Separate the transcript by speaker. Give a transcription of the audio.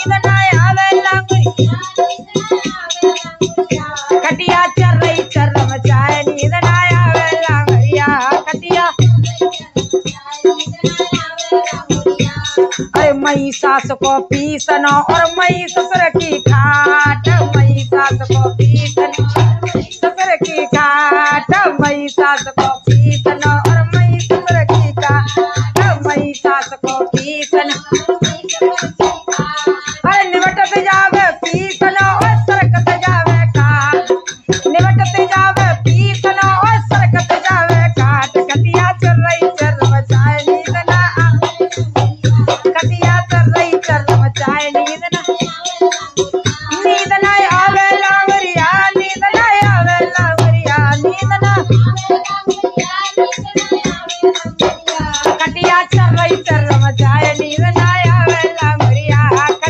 Speaker 1: नींद ना आवे लांगुरिया खटिया चर रही चर मचाए नींद ना आवे लांगुरिया खटिया अरे मई सास को पीसन और मई ससुर की खाट मई सास को पीसन ससुर की खाट मई सास को पीसन और मई ससुर की खाट मई सास को पीसन अरे निवटत जावे पीसन और सरकत जावे खाट निवटत जावे पीसन और सरकत जावे खाट खटिया चल रही चल मचाए नींद ना खटिया चल रही चल मचाए नींद ना